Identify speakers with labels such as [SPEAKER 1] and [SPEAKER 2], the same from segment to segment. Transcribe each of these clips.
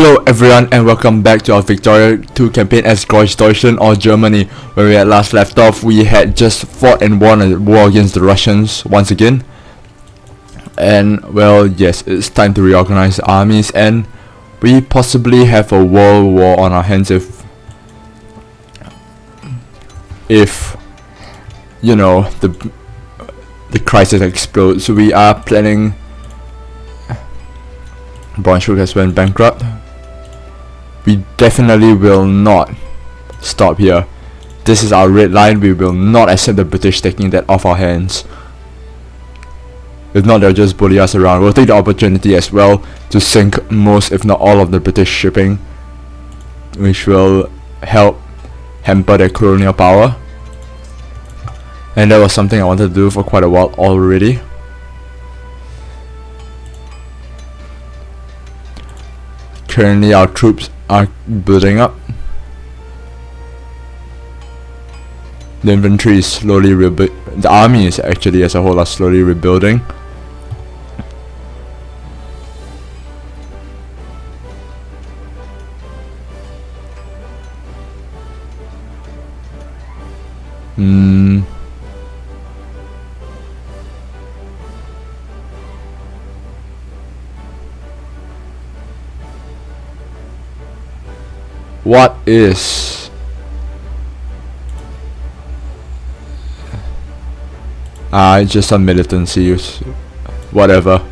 [SPEAKER 1] Hello everyone and welcome back to our Victoria 2 campaign as Großdeutschland or Germany. Where we had last left off, we had just fought and won a war against the Russians once again. And well, yes, it's time to reorganize the armies, and we possibly have a world war on our hands if you know the crisis explodes. So we are planning. Brunswick has went bankrupt. We definitely will not stop here. This is our red line. We will not accept the British taking that off our hands. If not, they'll just bully us around. We'll take the opportunity as well to sink most, if not all, of the British shipping, which will help hamper their colonial power. And that was something I wanted to do for quite a while already. Currently our troops are building up. The infantry is slowly the army is actually as a whole are slowly rebuilding. What is it's just some militancy, whatever.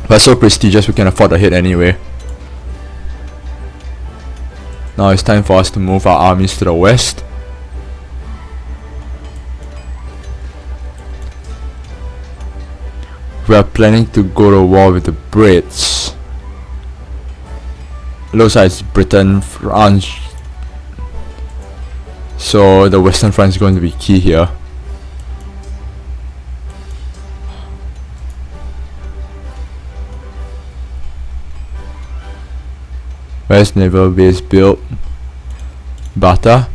[SPEAKER 1] But so prestigious we can afford to hit anyway. Now it's time for us to move our armies to the west. We are planning to go to war with the Brits. Looks like it's Britain, France. So the Western Front is going to be key here. Where's naval base built? Bata.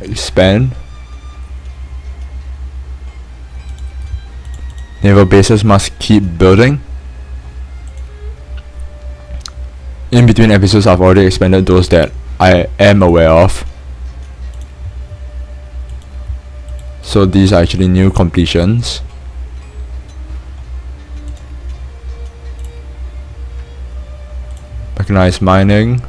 [SPEAKER 1] Expand. Naval bases must keep building. In between episodes, I've already expanded those that I am aware of. So these are actually new completions. Mechanized mining.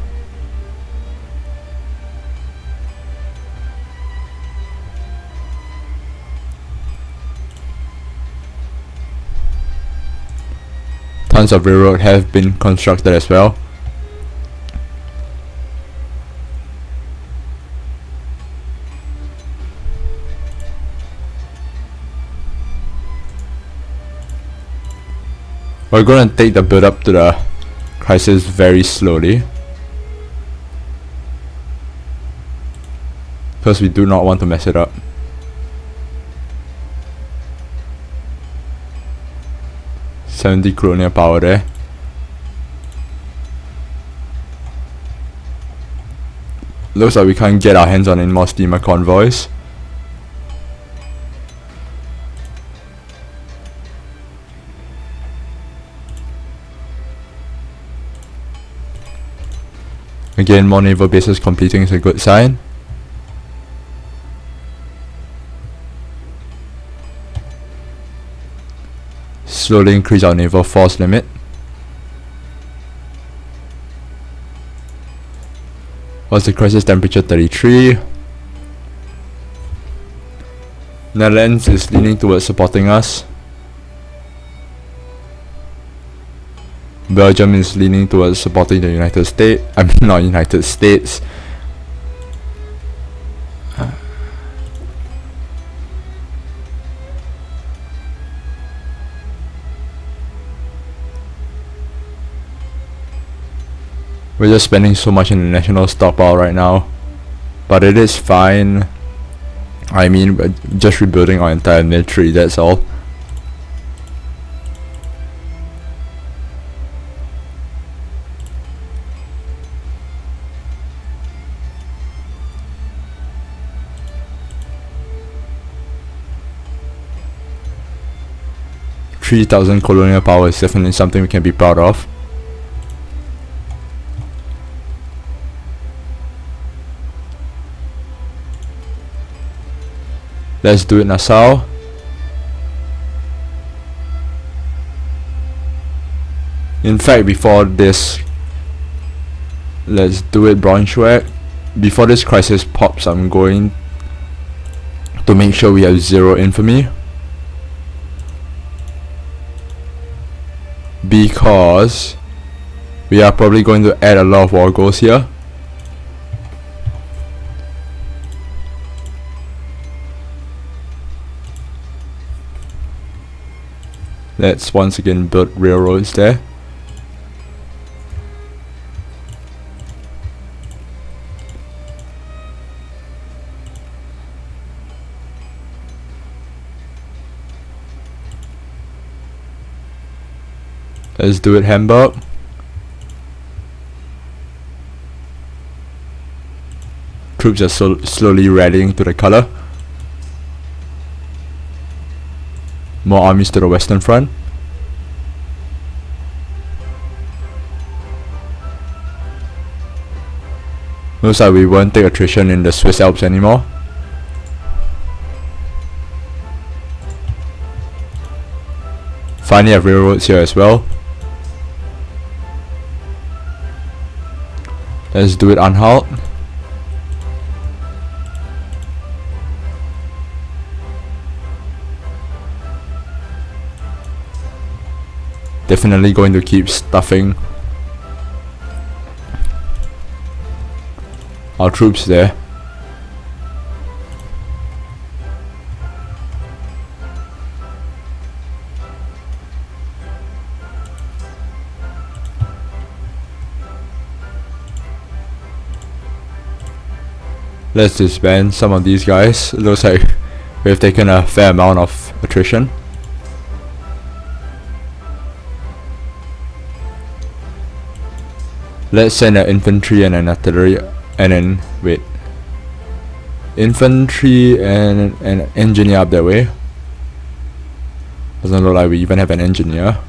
[SPEAKER 1] Tons of railroad have been constructed as well. We're going to take the build up to the crisis very slowly, because we do not want to mess it up. $70 colonial power there. Looks like we can't get our hands on any more steamer convoys. Again, more naval bases completing is a good sign. Slowly increase our naval force limit. What's the crisis temperature? 33. Netherlands is leaning towards supporting us. Belgium is leaning towards supporting the United States. I mean, not United States. We're just spending so much in the national stockpile right now, but it is fine. I mean, we're just rebuilding our entire military, that's all. 3,000 colonial power is definitely something we can be proud of. Let's do it Nassau. In fact, before this, let's do it Braunschweig. Before this crisis pops, I'm going to make sure we have 0 infamy, because we are probably going to add a lot of war goals here. Let's once again build railroads there. Let's do it Hamburg. Troops are slowly rallying to the color. More armies to the western front. Looks like we won't take attrition in the Swiss Alps anymore. Finally have railroads here as well. Let's do it Anhalt. Definitely going to keep stuffing our troops there. Let's disband some of these guys. It looks like we have taken a fair amount of attrition. Let's send an infantry and an artillery, and then wait, infantry and an engineer up that way. Doesn't look like we even have an engineer.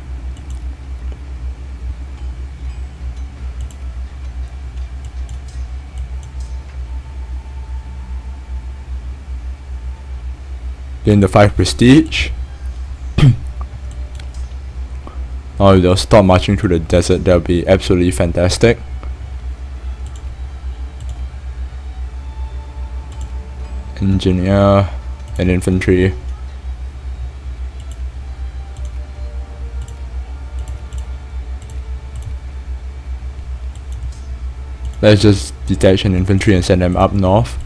[SPEAKER 1] Gain the 5 prestige. Oh, if they'll stop marching through the desert, that'll be absolutely fantastic. Engineer and infantry. Let's just detach an infantry and send them up north.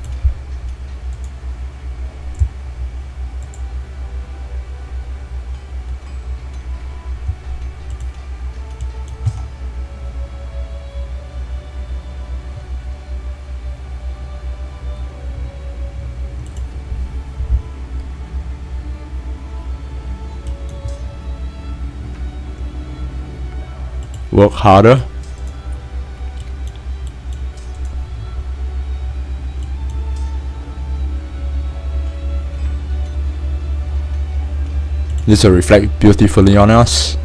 [SPEAKER 1] Work harder. This will reflect beautifully on us.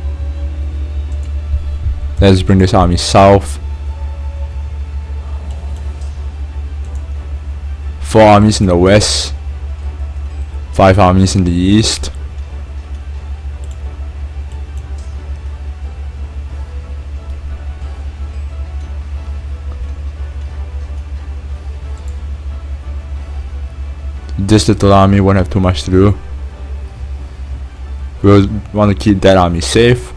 [SPEAKER 1] Let's bring this army south. 4 armies in the west, 5 armies in the east. This little army won't have too much to do. We'll want to keep that army safe.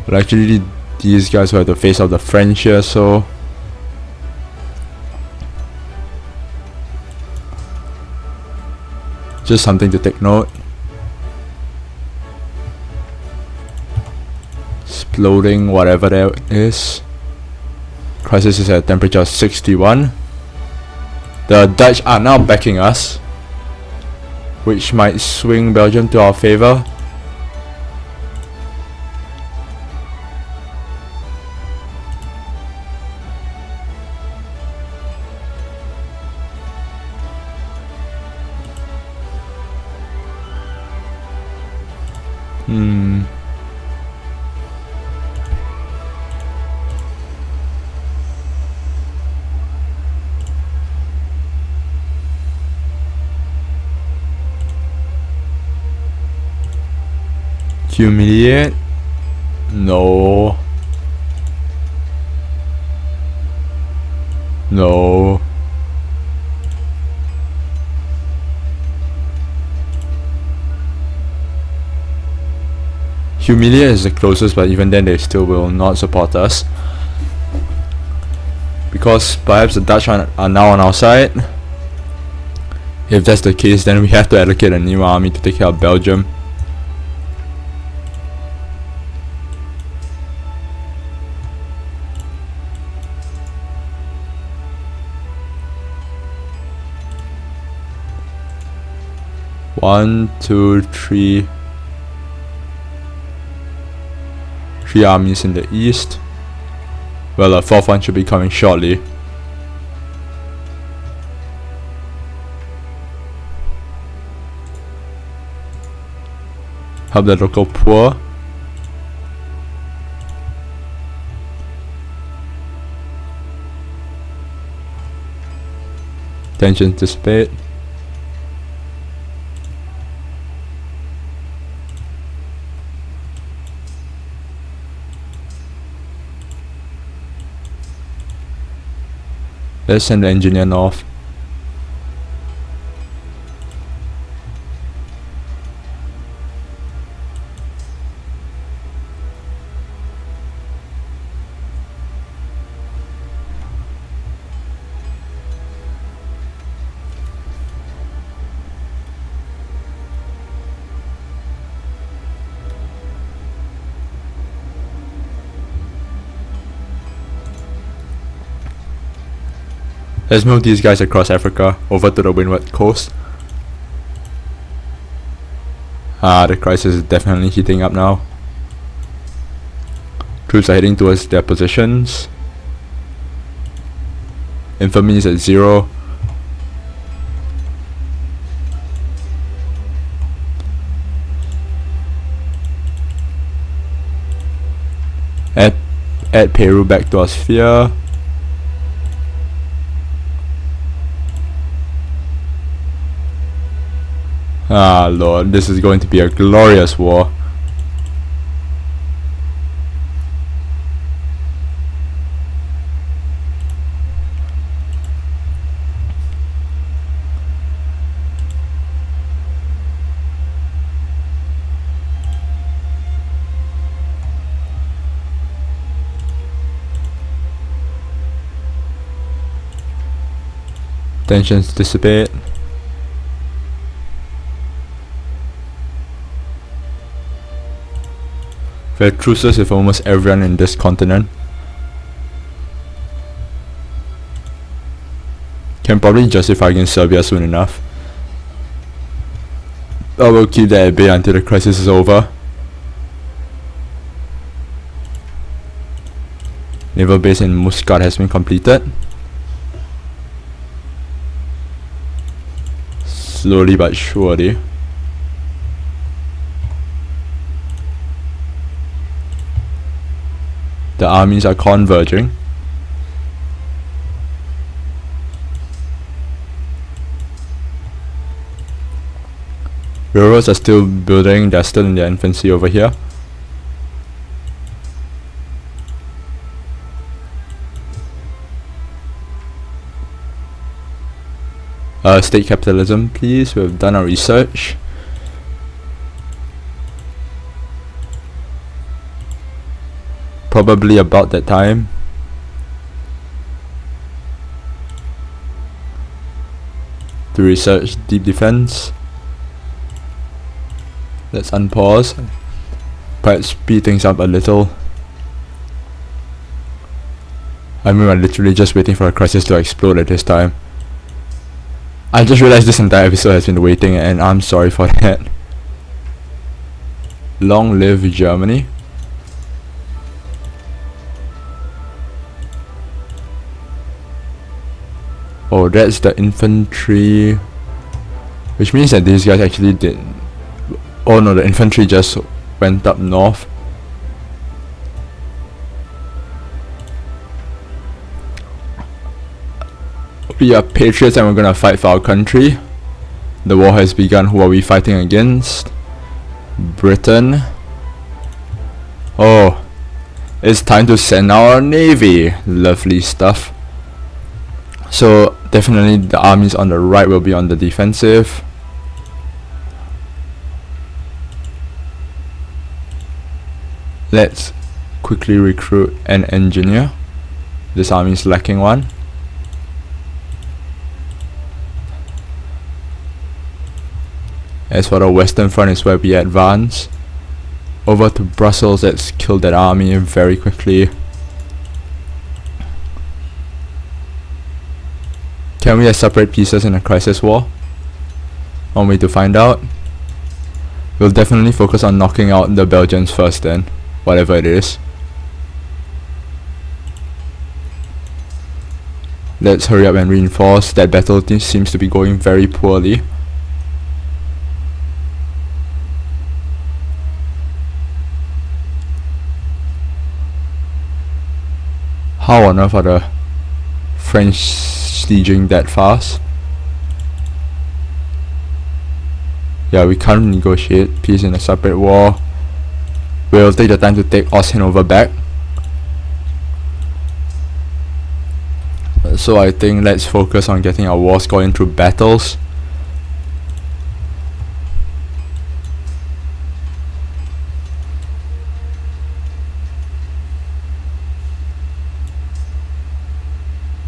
[SPEAKER 1] But actually these guys will have to face off the French here, so just something to take note. Exploding whatever that is. Crisis is at a temperature of 61. The Dutch are now backing us, which might swing Belgium to our favor. Humiliate? No. No. Humiliate is the closest, but even then they still will not support us. Because perhaps the Dutch are now on our side. If that's the case, then we have to allocate a new army to take care of Belgium. One, two, three. Three armies in the east. Well, a fourth one should be coming shortly. Help the local poor. Tensions dissipate. Let's send the engineer north. Let's move these guys across Africa, over to the windward coast. The crisis is definitely heating up now. Troops are heading towards their positions. Infantry is at 0. Add Peru back to our sphere. Ah lord, this is going to be a glorious war. Tensions dissipate. We have truces with almost everyone in this continent. Can probably justify against Serbia soon enough. But we'll keep that at bay until the crisis is over. Naval base in Muscat has been completed. Slowly but surely. The armies are converging. Railroads are still building, they're still in their infancy over here. State capitalism, please. We've done our research. Probably about that time. To research deep defense. Let's unpause. Perhaps speed things up a little. I mean, I'm literally just waiting for a crisis to explode at this time. I just realized this entire episode has been waiting, and I'm sorry for that. Long live Germany. Oh, that's the infantry. Which means that these guys actually did... Oh no, the infantry just went up north. We are patriots and we're gonna fight for our country. The war has begun. Who are we fighting against? Britain. Oh, it's time to send our navy. Lovely stuff. So definitely the armies on the right will be on the defensive. Let's quickly recruit an engineer. This army is lacking one. As for the western front is where we advance. Over to Brussels, let's kill that army very quickly. Can we have separate pieces in a crisis war? One way to find out. We'll definitely focus on knocking out the Belgians first then, whatever it is. Let's hurry up and reinforce. That battle seems to be going very poorly. How on earth are the French sieging that fast? Yeah, we can't negotiate peace in a separate war. We'll take the time to take Hanover back. So I think let's focus on getting our war scoring through battles.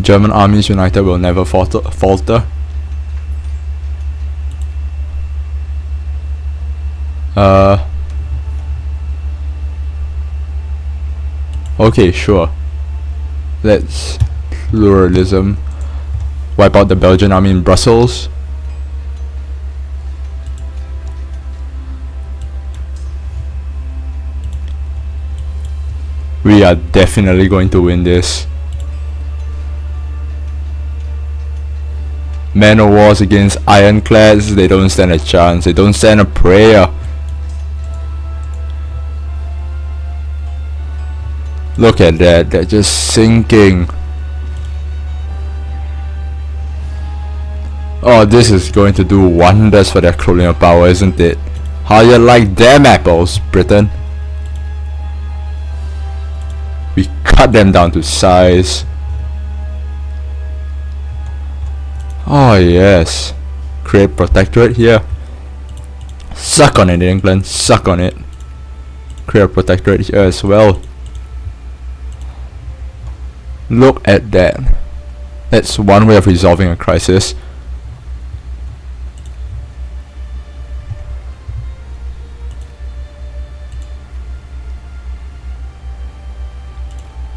[SPEAKER 1] German armies united will never falter. Okay, sure. Let's pluralism. Wipe out the Belgian army in Brussels. We are definitely going to win this. Men of wars against ironclads, they don't stand a chance. They don't stand a prayer. Look at that, they're just sinking. Oh, this is going to do wonders for their colonial power, isn't it? How you like them apples, Britain? We cut them down to size. Oh yes, create protectorate here. Suck on it, England, suck on it. Create a protectorate here as well. Look at that. That's one way of resolving a crisis.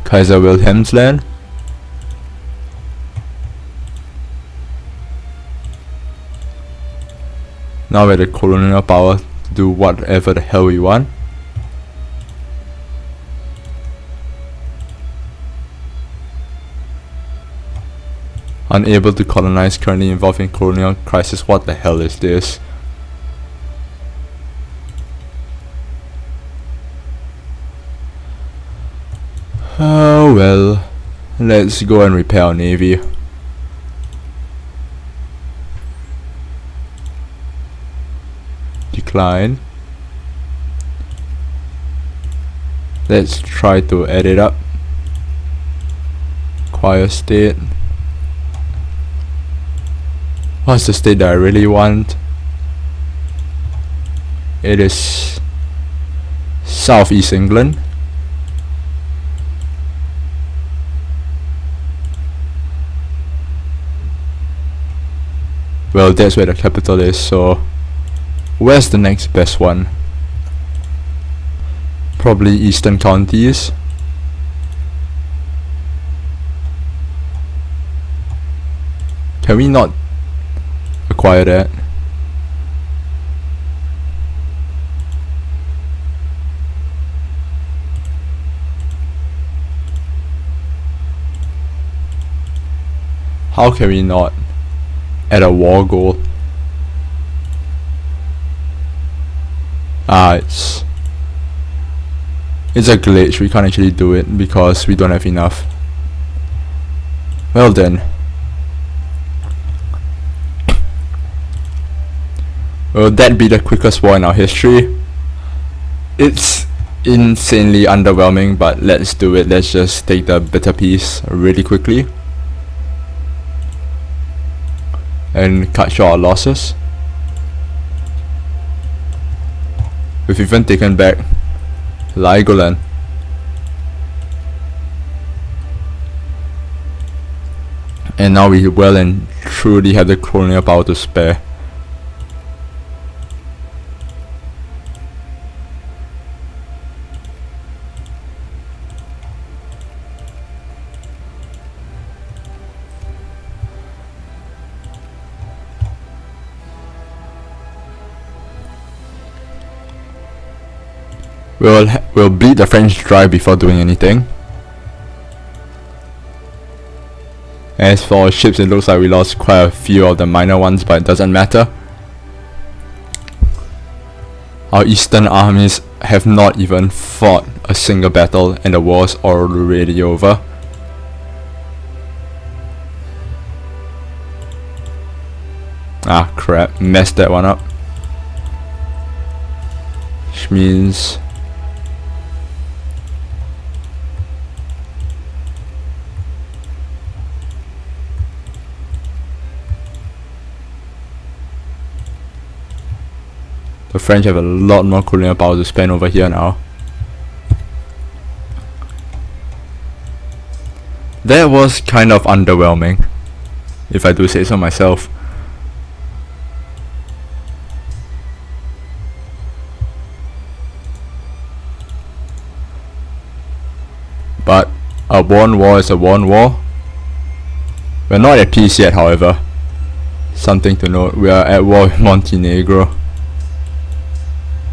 [SPEAKER 1] Kaiser Wilhelmsland. Now we have the colonial power to do whatever the hell we want. Unable to colonize, currently involved in colonial crisis. What the hell is this? Oh well, let's go and repair our navy. Decline. Let's try to add it up. Acquire state. What's the state that I really want? It is Southeast England. Well, that's where the capital is, so where's the next best one? Probably Eastern Counties. Can we not acquire that? How can we not add a war goal? It's It's a glitch, we can't actually do it because we don't have enough. Well then. Will that be the quickest war in our history? It's insanely underwhelming, but let's do it. Let's just take the bitter piece really quickly and cut short our losses. We've even taken back Heligoland. And now we well and truly have the colonial power to spare. We'll beat the French dry before doing anything. As for our ships, it looks like we lost quite a few of the minor ones, but it doesn't matter. Our eastern armies have not even fought a single battle and the war's already over. Ah crap, messed that one up. Which means the French have a lot more colonial power to spend over here now. That was kind of underwhelming, if I do say so myself. But a won war is a won war. We're not at peace yet, however. Something to note, we are at war with Montenegro.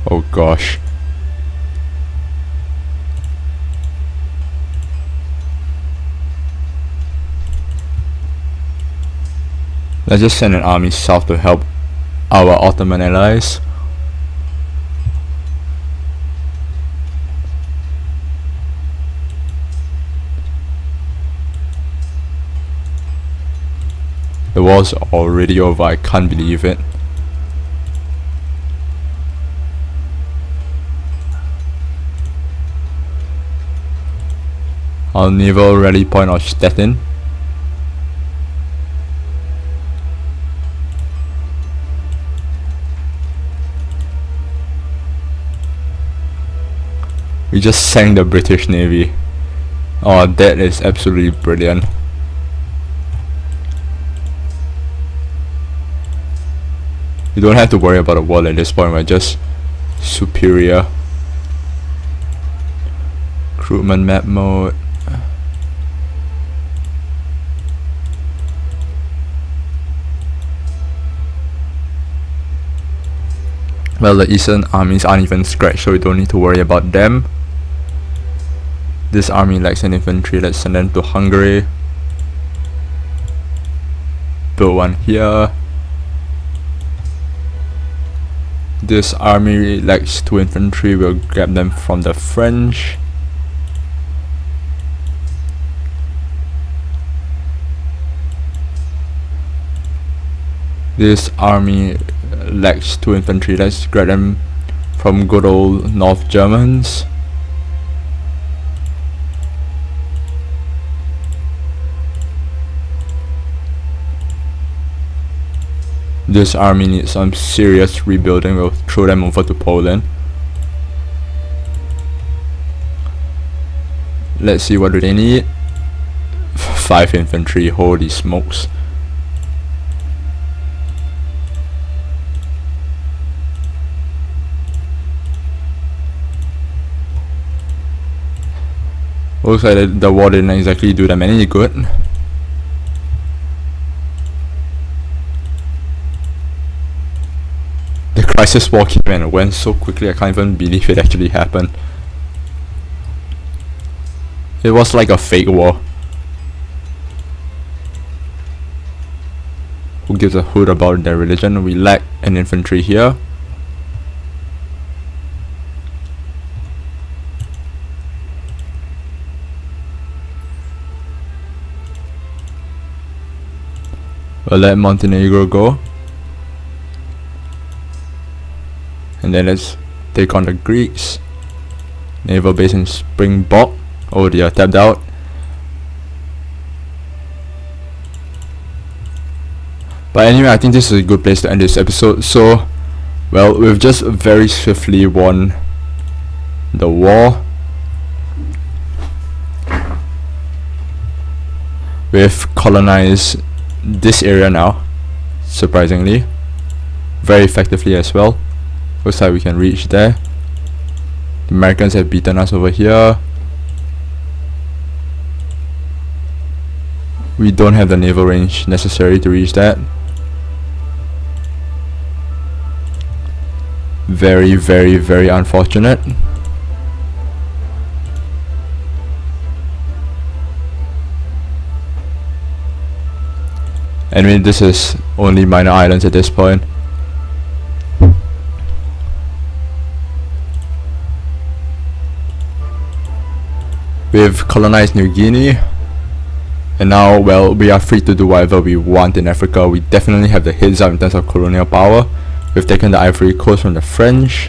[SPEAKER 1] Oh gosh. Let's just send an army south to help our Ottoman allies. The war's already over, I can't believe it. Our naval rally point of Stettin. We just sank the British Navy. Oh, that is absolutely brilliant. You don't have to worry about the wall at this point, we're just superior. Recruitment map mode. Well, the eastern armies aren't even scratched, so we don't need to worry about them. This army lacks an infantry, let's send them to Hungary. Build one here. This army lacks 2 infantry, we'll grab them from the French. This army lacks 2 infantry, let's grab them from good old North Germans. This army needs some serious rebuilding, we'll throw them over to Poland. Let's see, what do they need? 5 infantry, holy smokes. Looks like the war didn't exactly do them any good. The crisis war came and went so quickly, I can't even believe it actually happened. It was like a fake war. Who gives a hoot about their religion? We lack an infantry here. We'll let Montenegro go. And then let's take on the Greeks. Naval base in Springbok. Oh, they are tapped out. But anyway, I think this is a good place to end this episode. So, well, we've just very swiftly won the war. We've colonized this area now, surprisingly. Very effectively as well. Looks like we can reach there. The Americans have beaten us over here. We don't have the naval range necessary to reach that. Very, very, very unfortunate. Anyway, this is only minor islands at this point. We've colonized New Guinea, and now, well, we are free to do whatever we want in Africa. We definitely have the heads up in terms of colonial power. We've taken the Ivory Coast from the French,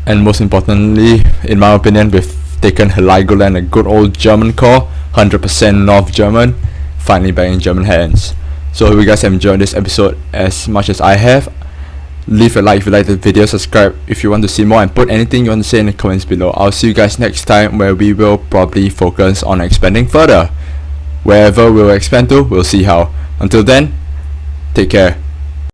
[SPEAKER 1] and most importantly, in my opinion, we've taken Heligoland, a good old German core, 100% North German, finally back in German hands. So I hope you guys have enjoyed this episode as much as I have. Leave a like if you like the video, subscribe if you want to see more, and put anything you want to say in the comments below. I'll see you guys next time, where we will probably focus on expanding further. Wherever we'll expand to, we'll see how. Until then, take care.